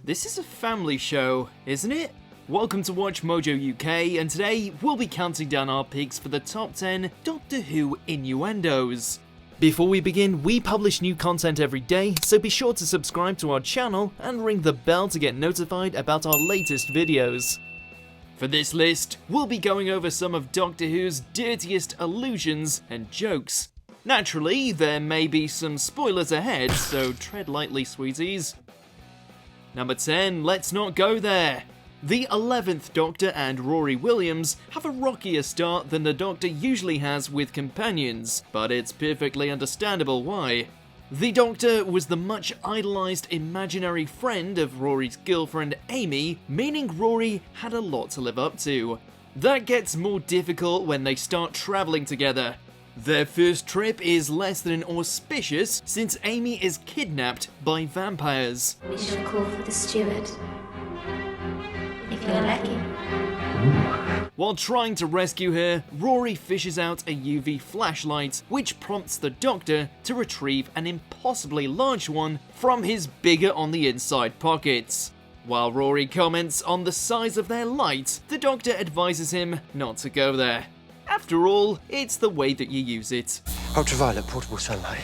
This is a family show, isn't it? Welcome to WatchMojo UK, and today we'll be counting down our picks for the top 10 Doctor Who Innuendoes. Before we begin, we publish new content every day, so be sure to subscribe to our channel and ring the bell to get notified about our latest videos. For this list, we'll be going over some of Doctor Who's dirtiest allusions and jokes. Naturally, there may be some spoilers ahead, so tread lightly, sweeties. Number 10, let's not go there. The 11th Doctor and Rory Williams have a rockier start than the Doctor usually has with companions, but it's perfectly understandable why. The Doctor was the much idolised imaginary friend of Rory's girlfriend Amy, meaning Rory had a lot to live up to. That gets more difficult when they start travelling together. Their first trip is less than auspicious since Amy is kidnapped by vampires. We should call for the steward. If you're lucky. While trying to rescue her, Rory fishes out a UV flashlight, which prompts the Doctor to retrieve an impossibly large one from his bigger on the inside pockets. While Rory comments on the size of their light, the Doctor advises him not to go there. After all, it's the way that you use it. Ultraviolet portable sunlight.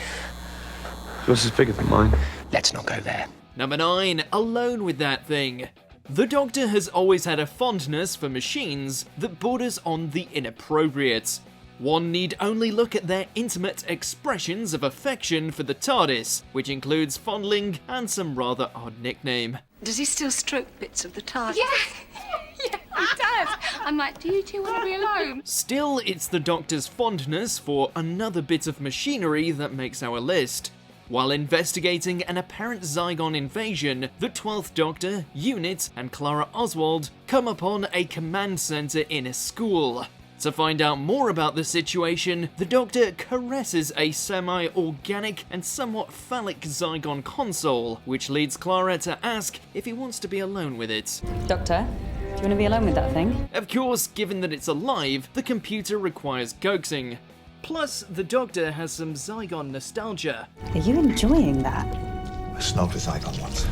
Yours is bigger than mine. Let's not go there. Number 9, alone with that thing. The Doctor has always had a fondness for machines that borders on the inappropriate. One need only look at their intimate expressions of affection for the TARDIS, which includes fondling and some rather odd nickname. Does he still stroke bits of the TARDIS? Yeah, he does. I'm like, do you two want to be alone? Still, it's the Doctor's fondness for another bit of machinery that makes our list. While investigating an apparent Zygon invasion, the 12th Doctor, Unit, and Clara Oswald come upon a command center in a school. To find out more about the situation, the Doctor caresses a semi-organic and somewhat phallic Zygon console, which leads Clara to ask if he wants to be alone with it. Doctor, do you want to be alone with that thing? Of course, given that it's alive, the computer requires coaxing. Plus, the Doctor has some Zygon nostalgia. Are you enjoying that? I snogged a Zygon once.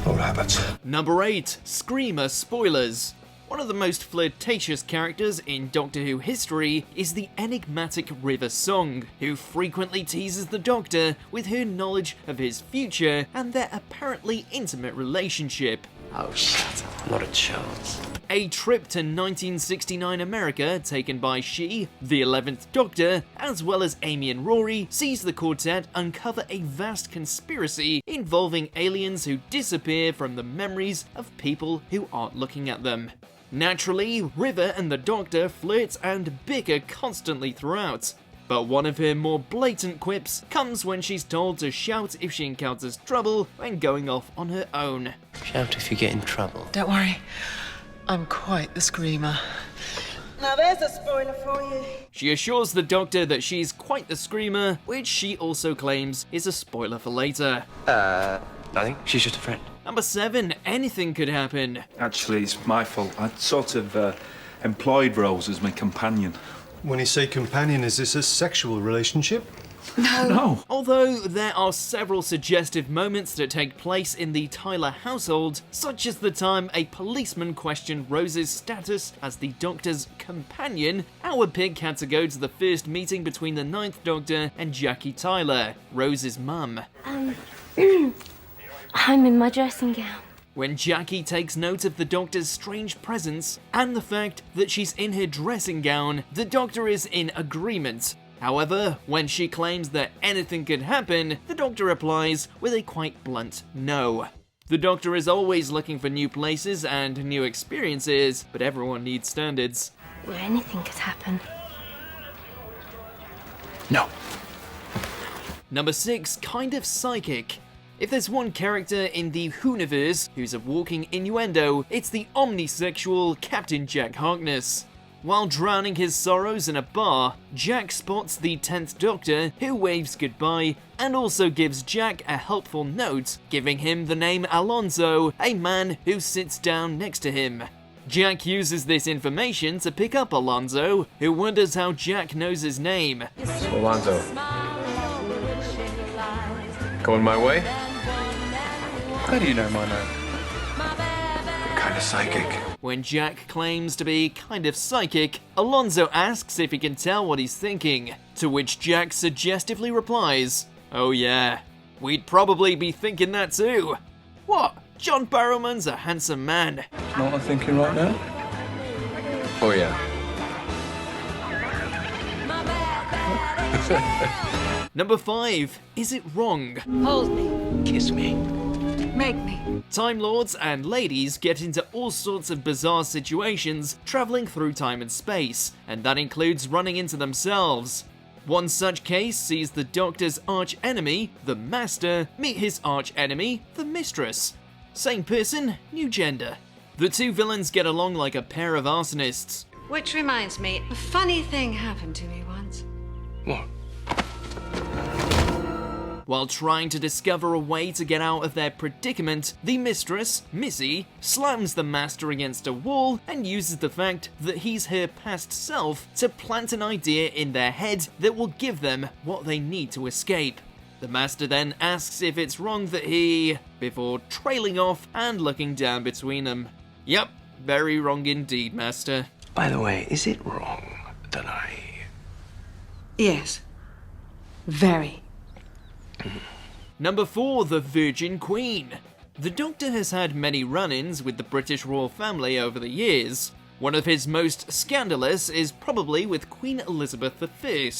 Old habits. Number 8, Screamer spoilers. One of the most flirtatious characters in Doctor Who history is the enigmatic River Song, who frequently teases the Doctor with her knowledge of his future and their apparently intimate relationship. Oh, shut up. Not a chance. A trip to 1969 America taken by she, the 11th Doctor, as well as Amy and Rory, sees the quartet uncover a vast conspiracy involving aliens who disappear from the memories of people who aren't looking at them. Naturally, River and the Doctor flirt and bicker constantly throughout, but one of her more blatant quips comes when she's told to shout if she encounters trouble when going off on her own. Shout if you get in trouble. Don't worry, I'm quite the screamer. Now there's a spoiler for you. She assures the Doctor that she's quite the screamer, which she also claims is a spoiler for later. Nothing. She's just a friend. Number 7, anything could happen. Actually, it's my fault. I'd sort of employed Rose as my companion. When you say companion, is this a sexual relationship? No. Although there are several suggestive moments that take place in the Tyler household, such as the time a policeman questioned Rose's status as the Doctor's companion, our pick had to go to the first meeting between the 9th Doctor and Jackie Tyler, Rose's mum. I'm in my dressing gown. When Jackie takes note of the Doctor's strange presence and the fact that she's in her dressing gown, the Doctor is in agreement. However, when she claims that anything could happen, the Doctor replies with a quite blunt no. The Doctor is always looking for new places and new experiences, but everyone needs standards. Where anything could happen. No. Number 6, kind of psychic. If there's one character in the Whoniverse who's a walking innuendo, it's the omnisexual Captain Jack Harkness. While drowning his sorrows in a bar, Jack spots the 10th Doctor, who waves goodbye and also gives Jack a helpful note, giving him the name Alonzo, a man who sits down next to him. Jack uses this information to pick up Alonzo, who wonders how Jack knows his name. Alonzo. Going my way? How do you know my name? a psychic. When Jack claims to be kind of psychic, Alonso asks if he can tell what he's thinking, to which Jack suggestively replies, "Oh yeah, we'd probably be thinking that too. What? John Barrowman's a handsome man." Know what I'm thinking right now? Oh yeah. Number 5. Is it wrong? Hold me. Kiss me. Make me. Time Lords and ladies get into all sorts of bizarre situations travelling through time and space, and that includes running into themselves. One such case sees the Doctor's arch-enemy, the Master, meet his arch-enemy, the Mistress. Same person, new gender. The two villains get along like a pair of arsonists. Which reminds me, a funny thing happened to me once. What? While trying to discover a way to get out of their predicament, the Mistress, Missy, slams the Master against a wall and uses the fact that he's her past self to plant an idea in their head that will give them what they need to escape. The Master then asks if it's wrong that he... before trailing off and looking down between them. Yep, very wrong indeed, Master. By the way, is it wrong that I... Yes. Very. Number 4, the Virgin Queen. The Doctor has had many run-ins with the British royal family over the years. One of his most scandalous is probably with Queen Elizabeth I.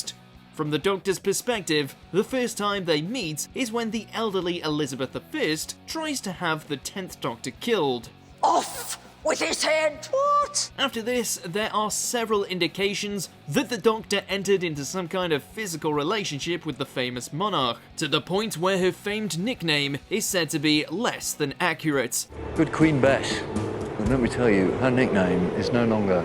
From the Doctor's perspective, the first time they meet is when the elderly Elizabeth I tries to have the 10th Doctor killed. Off with his head! What? After this, there are several indications that the Doctor entered into some kind of physical relationship with the famous monarch, to the point where her famed nickname is said to be less than accurate. Good Queen Bess. And let me tell you, her nickname is no longer...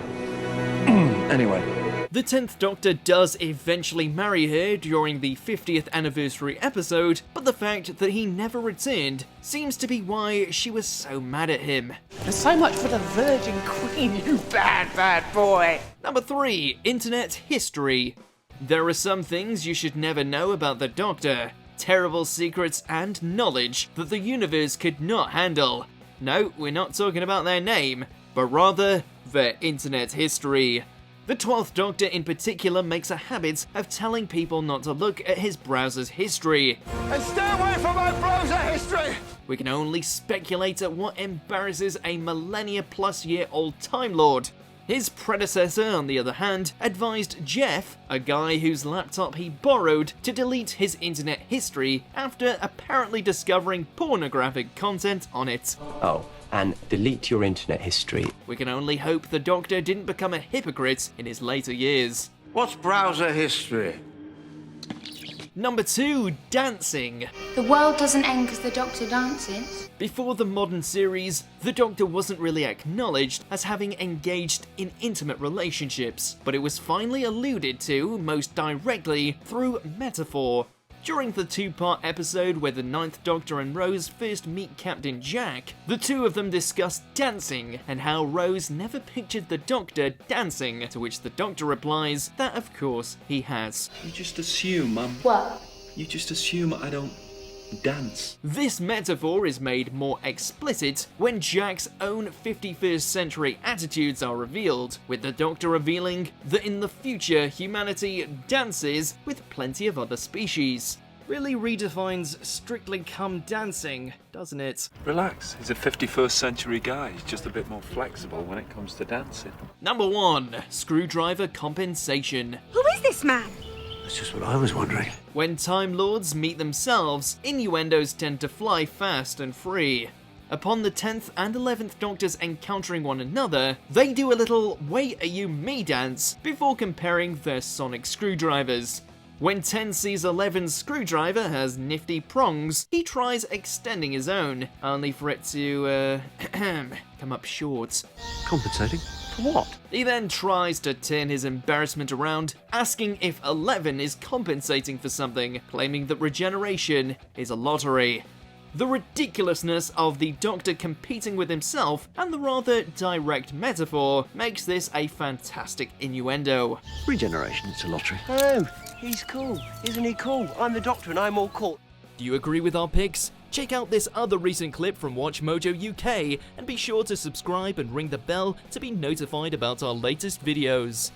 Anyway. The 10th Doctor does eventually marry her during the 50th anniversary episode, but the fact that he never returned seems to be why she was so mad at him. So much for the Virgin Queen, you bad, bad boy. Number 3. Internet history. There are some things you should never know about the Doctor. Terrible secrets and knowledge that the universe could not handle. No, we're not talking about their name, but rather their internet history. The 12th Doctor in particular makes a habit of telling people not to look at his browser's history. And stay away from my browser history! We can only speculate at what embarrasses a millennia-plus-year-old Time Lord. His predecessor, on the other hand, advised Jeff, a guy whose laptop he borrowed, to delete his internet history after apparently discovering pornographic content on it. Oh, and delete your internet history. We can only hope the Doctor didn't become a hypocrite in his later years. What's browser history? Number 2, dancing. The world doesn't end because the Doctor dances. Before the modern series, the Doctor wasn't really acknowledged as having engaged in intimate relationships, but it was finally alluded to, most directly, through metaphor. During the 2-part episode where the 9th Doctor and Rose first meet Captain Jack, the two of them discuss dancing and how Rose never pictured the Doctor dancing, to which the Doctor replies that of course he has. You just assume What? You just assume I don't dance. This metaphor is made more explicit when Jack's own 51st century attitudes are revealed, with the Doctor revealing that in the future humanity dances with plenty of other species. Really redefines Strictly Come Dancing, doesn't it? Relax, he's a 51st century guy. He's just a bit more flexible when it comes to dancing. Number 1. Screwdriver compensation. Who is this man? That's just what I was wondering. When Time Lords meet themselves, innuendos tend to fly fast and free. Upon the 10th and 11th Doctors encountering one another, they do a little "wait are you me" dance before comparing their sonic screwdrivers. When 10 sees 11's screwdriver has nifty prongs, he tries extending his own, only for it to, come up short. Compensating? For what? He then tries to turn his embarrassment around, asking if 11 is compensating for something, claiming that regeneration is a lottery. The ridiculousness of the Doctor competing with himself and the rather direct metaphor makes this a fantastic innuendo. Regeneration, it's a lottery. Oh, he's cool. Isn't he cool? I'm the Doctor and I'm all cool. Do you agree with our picks? Check out this other recent clip from WatchMojo UK and be sure to subscribe and ring the bell to be notified about our latest videos.